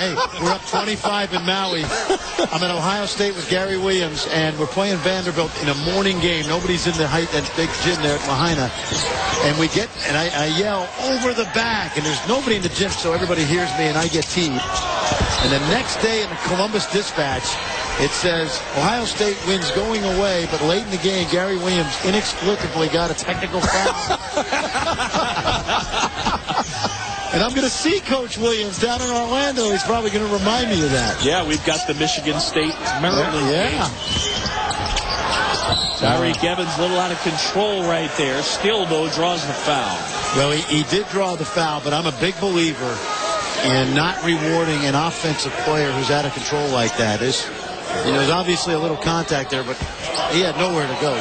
Hey, we're up 25 in Maui. I'm at Ohio State with Gary Williams, and we're playing Vanderbilt in a morning game. Nobody's in the that big gym there at Lahaina. And we get, and I yell, over the back, and there's nobody in the gym, so everybody hears me, and I get teed. And the next day in the Columbus Dispatch, it says, Ohio State wins going away, but late in the game, Gary Williams inexplicably got a technical foul. And I'm going to see Coach Williams down in Orlando. He's probably going to remind me of that. Yeah, we've got the Michigan State Maryland game. Tyreek Evans a little out of control right there. Still, though, draws the foul. Well, he did draw the foul, but I'm a big believer in not rewarding an offensive player who's out of control like that. There's obviously a little contact there, but he had nowhere to go.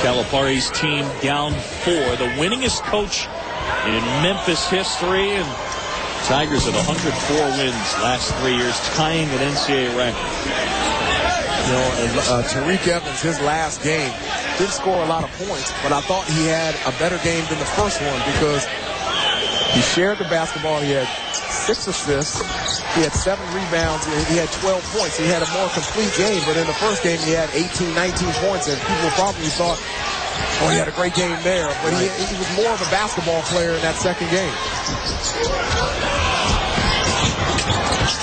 Calipari's team down 4, the winningest coach in Memphis history, and Tigers at 104 wins last 3 years, tying an NCAA record. Tyreek Evans, his last game, didn't score a lot of points, but I thought he had a better game than the first one because he shared the basketball. He had 6 assists. He had 7 rebounds. He had 12 points. He had a more complete game. But in the first game, he had 18, 19 points. And people probably thought, oh, he had a great game there. But he was more of a basketball player in that second game.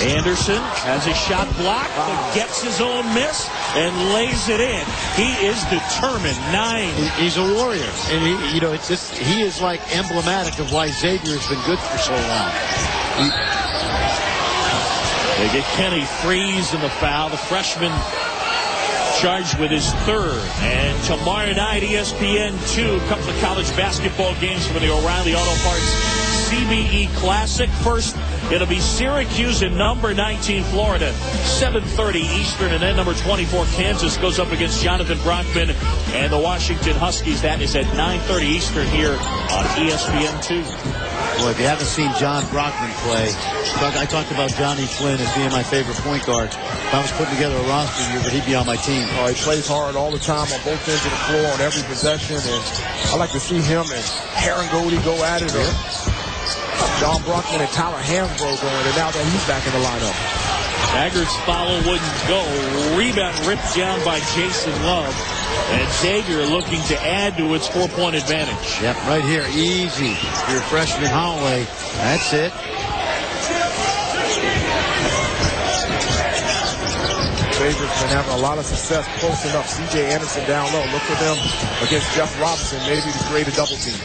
Anderson has his shot blocked, but gets his own miss and lays it in. He is determined. 9. He's a warrior, and he is like emblematic of why Xavier has been good for so long. They get Kenny Freeze in the foul. The freshman charged with his 3rd. And tomorrow night, ESPN 2, a couple of college basketball games for the O'Reilly Auto Parts CBE Classic. First, it'll be Syracuse and number 19 Florida, 7:30 Eastern, and then number 24 Kansas goes up against Jonathan Brockman and the Washington Huskies. That is at 9:30 Eastern here on ESPN 2. Well, if you haven't seen John Brockman play, I talked about Johnny Flynn as being my favorite point guard. If I was putting together a roster here, but he'd be on my team. Oh, he plays hard all the time on both ends of the floor on every possession, and I like to see him and Herringody go at it, or John Brockman and Tyler Hansbrough going, and now that he's back in the lineup. Tigers follow wouldn't go. Rebound ripped down by Jason Love. And Xavier looking to add to its 4-point advantage. Yep, right here, easy. Your freshman Holloway. That's it. Xavier's been having a lot of success close enough. C.J. Anderson down low. Look for them against Jeff Robinson. Maybe to create a double team.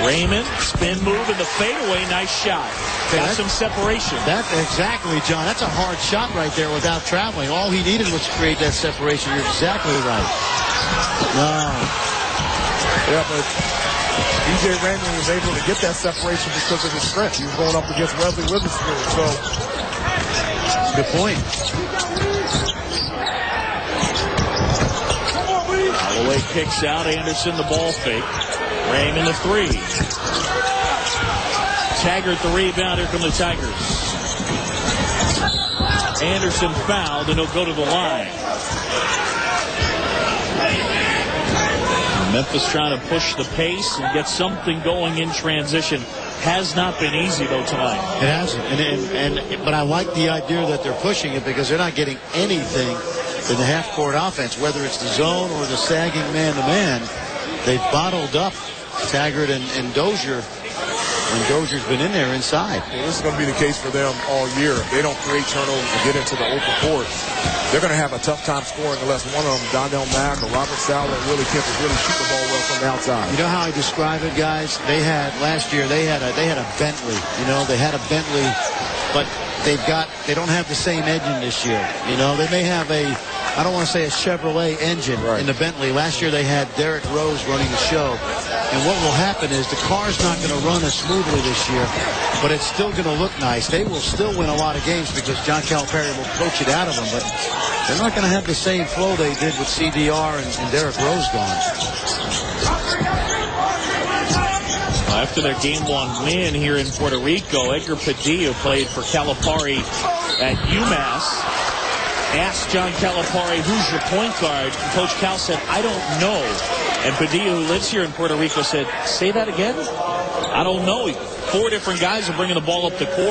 Raymond, spin move in the fadeaway. Nice shot. Got some separation. That's exactly, John. That's a hard shot right there without traveling. All he needed was to create that separation. You're exactly right. No. Yeah, but DJ Raymond was able to get that separation because of his strength. He was going up against Wesley Witherspoon. So, good point. Holloway kicks out. Anderson the ball fake. Raymond the 3. Taggart the rebound here from the Tigers. Anderson fouled, and he'll go to the line. Memphis trying to push the pace and get something going in transition. Has not been easy, though, tonight. It hasn't. But I like the idea that they're pushing it because they're not getting anything in the half-court offense, whether it's the zone or the sagging man-to-man. They've bottled up Taggart and Dozier. And Dozier's been in there inside. Well, this is going to be the case for them all year. If they don't create turnovers and get into the open court, they're going to have a tough time scoring unless one of them, Donnell Mack or Robert Sala, really can't really shoot the ball well from the outside. You know how I describe it, guys? Last year they had a Bentley. They had a Bentley, but they don't have the same engine this year. They may have I don't want to say a Chevrolet engine in the Bentley. Last year they had Derrick Rose running the show. And what will happen is the car's not going to run as smoothly this year, but it's still going to look nice. They will still win a lot of games because John Calipari will coach it out of them, but they're not going to have the same flow they did with CDR and Derrick Rose gone. After their Game 1 win here in Puerto Rico, Edgar Padilla played for Calipari at UMass. Asked John Calipari, who's your point guard? And Coach Cal said, I don't know. And Padilla, who lives here in Puerto Rico, said, say that again? I don't know. 4 different guys are bringing the ball up the court.